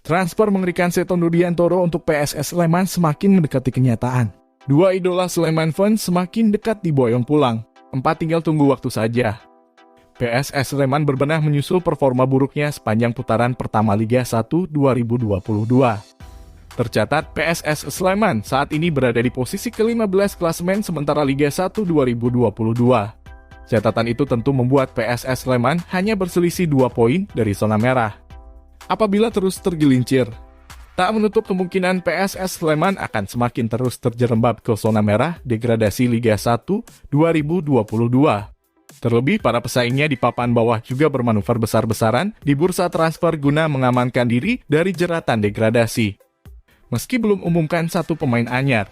Transfer mengerikan Seto Nurdiantoro untuk PSS Sleman semakin mendekati kenyataan. Dua idola Sleman fans semakin dekat diboyong pulang. 4 tinggal tunggu waktu saja. PSS Sleman berbenah menyusul performa buruknya sepanjang putaran pertama Liga 1 2022. Tercatat PSS Sleman saat ini berada di posisi ke-15 klasemen sementara Liga 1 2022. Catatan itu tentu membuat PSS Sleman hanya berselisih 2 poin dari zona merah. Apabila terus tergelincir, tak menutup kemungkinan PSS Sleman akan semakin terus terjerembab ke zona merah degradasi Liga 1 2022. Terlebih para pesaingnya di papan bawah juga bermanuver besar-besaran di bursa transfer guna mengamankan diri dari jeratan degradasi. Meski belum umumkan satu pemain anyar,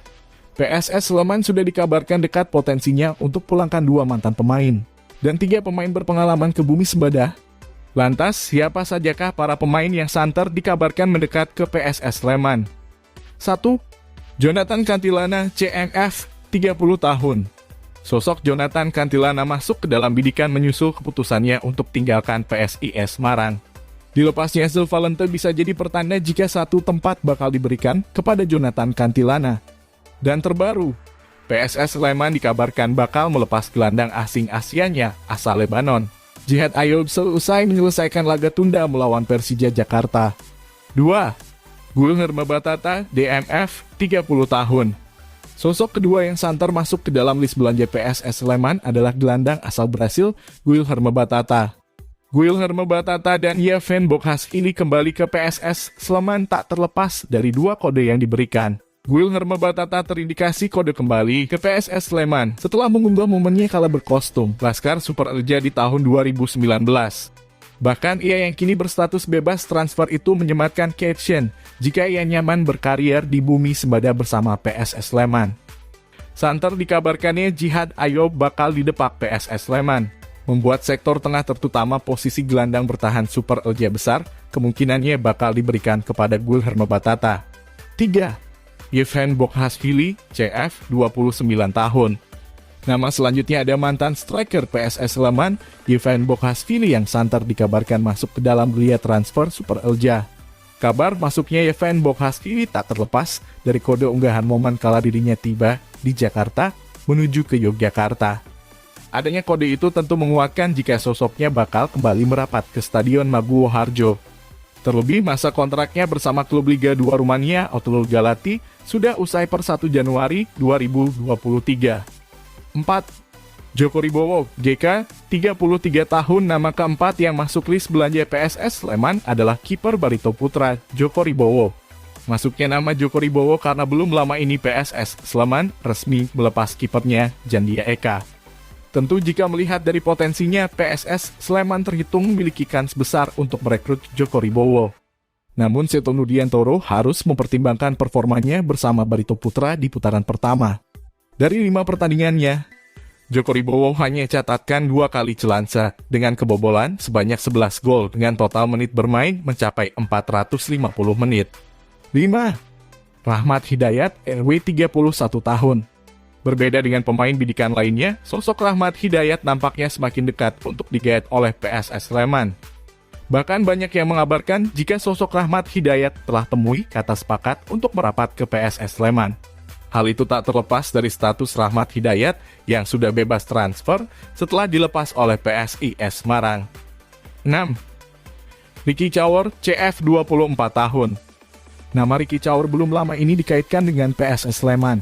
PSS Sleman sudah dikabarkan dekat potensinya untuk pulangkan 2 mantan pemain dan 3 pemain berpengalaman ke bumi Sembada. Lantas, siapa sajakah para pemain yang santer dikabarkan mendekat ke PSS Sleman? 1. Jonathan Cantilana, CMF, 30 tahun. Sosok Jonathan Cantilana masuk ke dalam bidikan menyusul keputusannya untuk tinggalkan PSIS Semarang. Dilepasnya Zulvalente bisa jadi pertanda jika satu tempat bakal diberikan kepada Jonathan Cantilana. Dan terbaru, PSS Sleman dikabarkan bakal melepas gelandang asing Asianya asal Lebanon, Djihad Ayoub selesai menyelesaikan laga tunda melawan Persija Jakarta. 2. Guil Hermabatata, DMF, 30 tahun. Sosok kedua yang santer masuk ke dalam list belanja PSS Sleman adalah gelandang asal Brasil, Guil Hermabatata. Guil Hermabatata dan Yevhen Bokhashvili kembali ke PSS Sleman tak terlepas dari 2 kode yang diberikan. Guil Hermabatata terindikasi kode kembali ke PSS Sleman setelah mengunggah momennya kala berkostum Laskar Super Elja di tahun 2019. Bahkan ia yang kini berstatus bebas transfer itu menyematkan caption jika ia nyaman berkarier di bumi Sembada bersama PSS Sleman. Santer dikabarkannya Djihad Ayoub bakal didepak PSS Sleman, membuat sektor tengah terutama posisi gelandang bertahan Super Elja besar kemungkinannya bakal diberikan kepada Guil Hermabatata. 3. Yevhen Bokhashvili, CF, 29 tahun. Nama selanjutnya ada mantan striker PSS Sleman, Yevhen Bokhashvili yang santer dikabarkan masuk ke dalam belia transfer Super Elja. Kabar masuknya Yevhen Bokhashvili tak terlepas dari kode unggahan momen kala dirinya tiba di Jakarta menuju ke Yogyakarta. Adanya kode itu tentu menguatkan jika sosoknya bakal kembali merapat ke Stadion Maguwo Harjo. Terlebih masa kontraknya bersama klub Liga 2 Rumania, Otul Galati, sudah usai per 1 Januari 2023. 4. Djoko Ribowo, GK, 33 tahun. Nama keempat yang masuk list belanja PSS Sleman adalah kiper Barito Putra, Djoko Ribowo. Masuknya nama Djoko Ribowo karena belum lama ini PSS Sleman resmi melepas kipernya Jandia Eka. Tentu jika melihat dari potensinya, PSS Sleman terhitung memiliki kans besar untuk merekrut Djoko Ribowo. Namun Seto Nurdiantoro harus mempertimbangkan performanya bersama Barito Putra di putaran pertama. Dari 5 pertandingannya, Djoko Ribowo hanya catatkan 2 kali celansa dengan kebobolan sebanyak 11 gol dengan total menit bermain mencapai 450 menit. 5. Rahmat Hidayat, RW 31 tahun. Berbeda dengan pemain bidikan lainnya, sosok Rahmat Hidayat nampaknya semakin dekat untuk digait oleh PSS Sleman. Bahkan banyak yang mengabarkan jika sosok Rahmat Hidayat telah temui kata sepakat untuk merapat ke PSS Sleman. Hal itu tak terlepas dari status Rahmat Hidayat yang sudah bebas transfer setelah dilepas oleh PSIS Semarang. 6. Ricky Caur, CF 24 tahun. Nama Ricky Caur belum lama ini dikaitkan dengan PSS Sleman.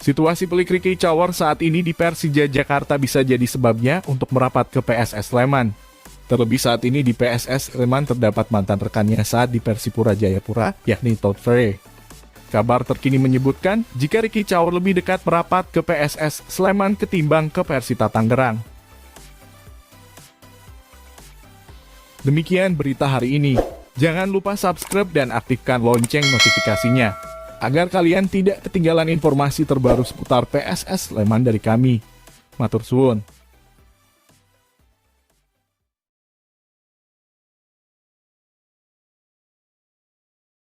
Situasi pelik Ricky Caur saat ini di Persija Jakarta bisa jadi sebabnya untuk merapat ke PSS Sleman. Terlebih saat ini di PSS Sleman terdapat mantan rekannya saat di Persipura Jayapura, yakni Todd Ferry. Kabar terkini menyebutkan jika Ricky Caur lebih dekat merapat ke PSS Sleman ketimbang ke Persita Tangerang. Demikian berita hari ini. Jangan lupa subscribe dan aktifkan lonceng notifikasinya, agar kalian tidak ketinggalan informasi terbaru seputar PSS Sleman dari kami. Matur suwun.